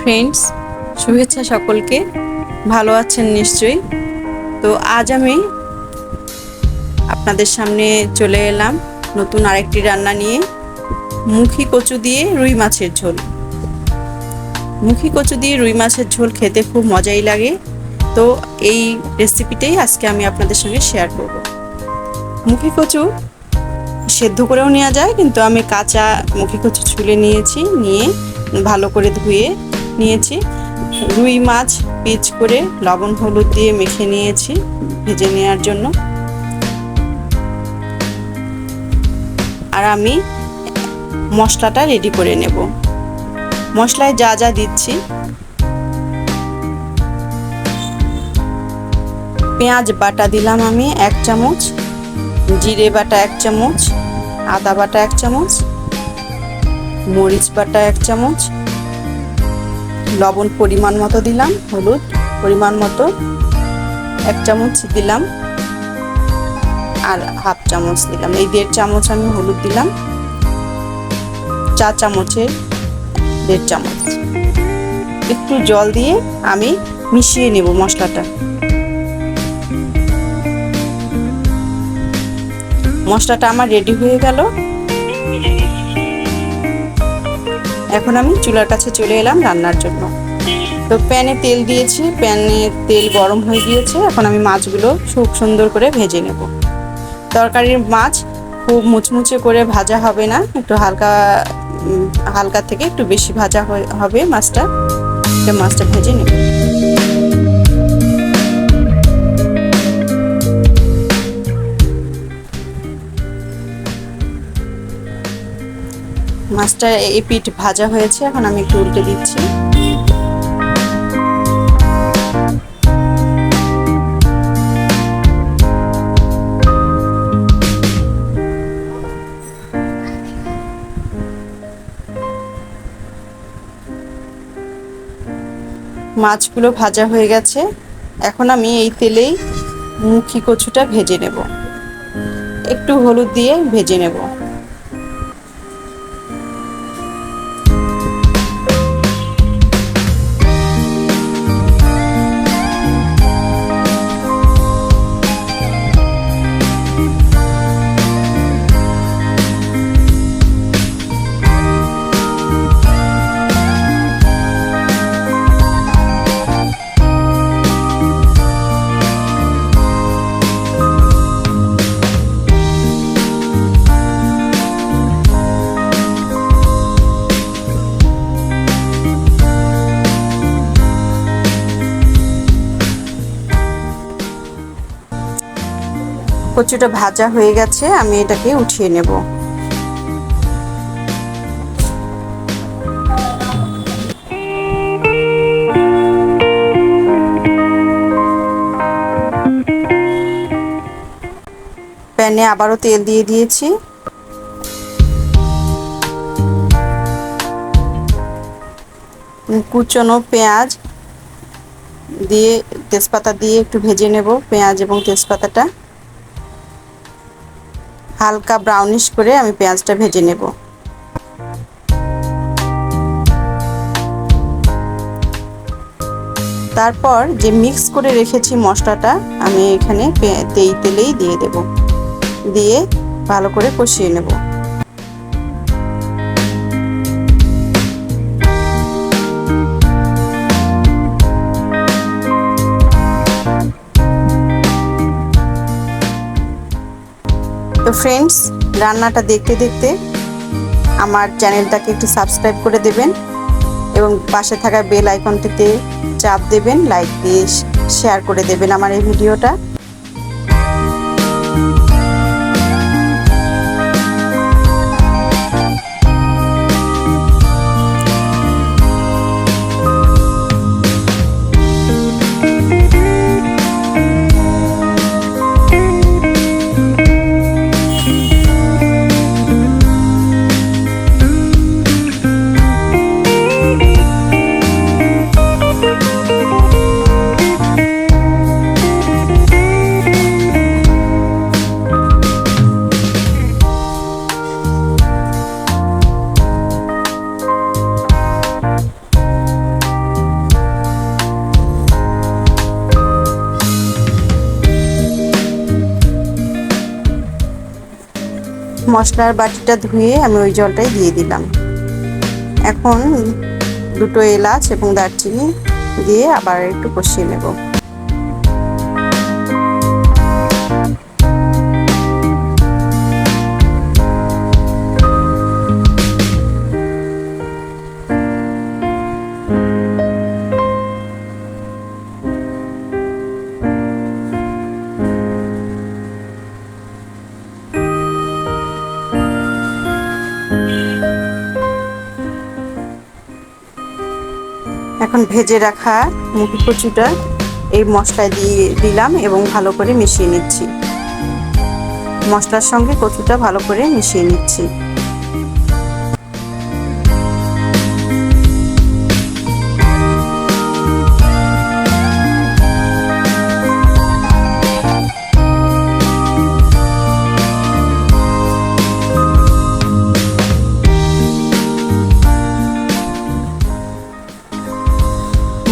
Friends, শুভেচ্ছা সকলকে। ভালো আছেন নিশ্চয়ই। তো আজ আমি আপনাদের সামনে চলে এলাম নতুন আরেকটি রান্না নিয়ে, মুখী কচু দিয়ে রুই মাছের ঝোল। মুখী কচু দিয়ে রুই মাছের ঝোল খেতে খুব মজাই লাগে। তো এই রেসিপিটাই আজকে আমি আপনাদের সঙ্গে শেয়ার করব। মুখী কচু সেদ্ধ করেও নেওয়া যায়, কিন্তু আমি কাঁচা মুখী কচু ছুলে নিয়েছি, নিয়ে ভালো করে ধুয়ে নিয়েছি। রুই মাছ পিচ করে লবণ হলুদ দিয়ে মেখে নিয়েছি ভেজে নেওয়ার জন্য। আর আমি মশলাটা রেডি করে নেব। মশলায় যা যা দিচ্ছি: পেঁয়াজ বাটা দিলাম আমি 1 চামচ, জিরে বাটা 1 চামচ, আদা বাটা 1 চামচ, মরিচ বাটা 1 চামচ, লবণ পরিমাণ মতো দিলাম, হলুদ পরিমাণ মতো 1 চামচ দিলাম, আর হাফ চামচ দিলাম। এই 1.5 চামচ আমি হলুদ দিলাম, 4 চামচের 1.5 চামচ। একটু জল দিয়ে আমি মিশিয়ে নেব মশলাটা। মশলাটা আমার রেডি হয়ে গেল। এখন আমি চুলার কাছে চলে এলাম রান্নার জন্য। তো প্যানে তেল দিয়েছি, প্যানে তেল গরম হয়ে গিয়েছে। এখন আমি মাছগুলো খুব সুন্দর করে ভেজে নেব। তরকারির মাছ খুব মুচমুচে করে ভাজা হবে না, একটু হালকা হালকা থেকে একটু বেশি ভাজা হবে মাছটা। মাছটা ভেজে নেব। মাছটা এই পিঠ ভাজা হয়েছে, এখন আমি একটু উল্টে দিচ্ছি। মাছগুলো ভাজা হয়ে গেছে। এখন আমি এই তেলেই মুখী কচুটা ভেজে নেব, একটু হলুদ দিয়ে ভেজে নেব। কচুটা ভাজা হয়ে গেছে, আমি এটাকে উঠিয়ে নেব। প্যানে আবারও তেল দিয়ে দিয়েছি। কুচনো পেঁয়াজ দিয়ে তেজপাতা দিয়ে একটু ভেজে নেব। পেঁয়াজ এবং তেজপাতাটা হালকা ব্রাউনিশ করে আমি পেঁয়াজটা ভেজে নেব। তারপর যে মিক্স করে রেখেছি মশলাটা আমি এখানে এই তেলেই দিয়ে দেব, দিয়ে ভালো করে কষিয়ে নেব। তো ফ্রেন্ডস, রান্নাটা দেখতে দেখতে আমার চ্যানেলটাকে একটু সাবস্ক্রাইব করে দেবেন এবং পাশে থাকা বেল আইকনটিতে চাপ দেবেন, লাইক দিয়ে শেয়ার করে দেবেন আমার এই ভিডিওটা। মশলার বাটিটা ধুয়ে আমি ওই জলটাই দিয়ে দিলাম। এখন দুটো এলাচ এবং দারচিনি দিয়ে আবার একটু কষিয়ে নেব। এখন ভেজে রাখা মুখি কচুটা এই মশলায় দিয়ে দিলাম এবং ভালো করে মিশিয়ে নিচ্ছি। মশলার সঙ্গে কচুটা ভালো করে মিশিয়ে নিচ্ছি।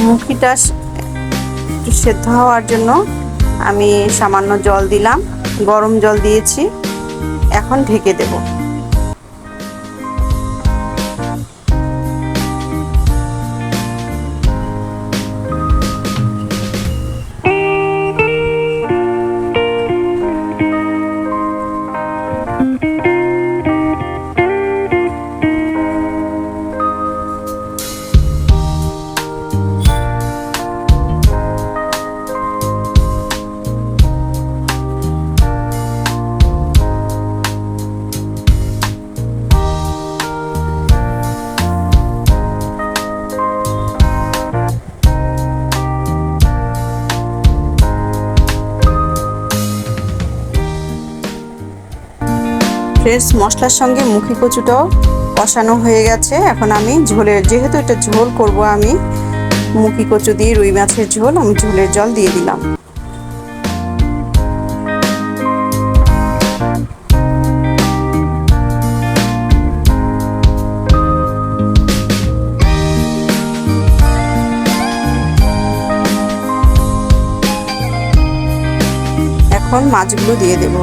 মুখিটা সেদ্ধ হওয়ার জন্য আমি সামান্য জল দিলাম, গরম জল দিয়েছি। এখন ঢেকে দেব। ফ্রেশ মশলার সঙ্গে মুখি কচুটাও কষানো হয়ে গেছে। এখন আমি ঝোলের, যেহেতু এটা ঝোল করব আমি মুখি কচু দিয়ে রুই মাছের ঝোল, আমি ঝোলের জল দিয়ে দিলাম। এখন মাছগুলো দিয়ে দেব।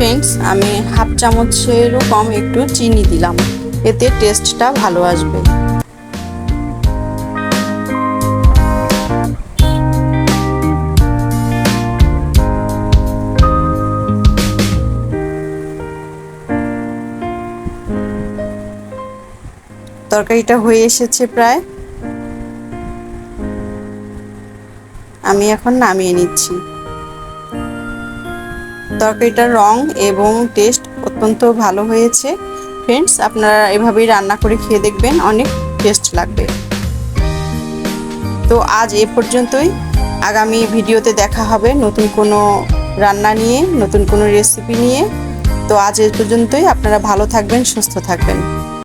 ফ্রেন্ডস, আমি হাফ চামচেরও কম একটু চিনি দিলাম, এতে টেস্টটা ভালো আসবে। তরকারিটা হয়ে এসেছে প্রায়, আমি এখন নামিয়ে নিচ্ছি। তরকারিটার রং এবং টেস্ট অত্যন্ত ভালো হয়েছে। ফ্রেন্ডস, আপনারা এভাবেই রান্না করে খেয়ে দেখবেন, অনেক টেস্ট লাগবে। তো আজ এ পর্যন্তই। আগামী ভিডিওতে দেখা হবে নতুন কোনো রান্না নিয়ে, নতুন কোনো রেসিপি নিয়ে। তো আজ এ পর্যন্তই। আপনারা ভালো থাকবেন, সুস্থ থাকবেন।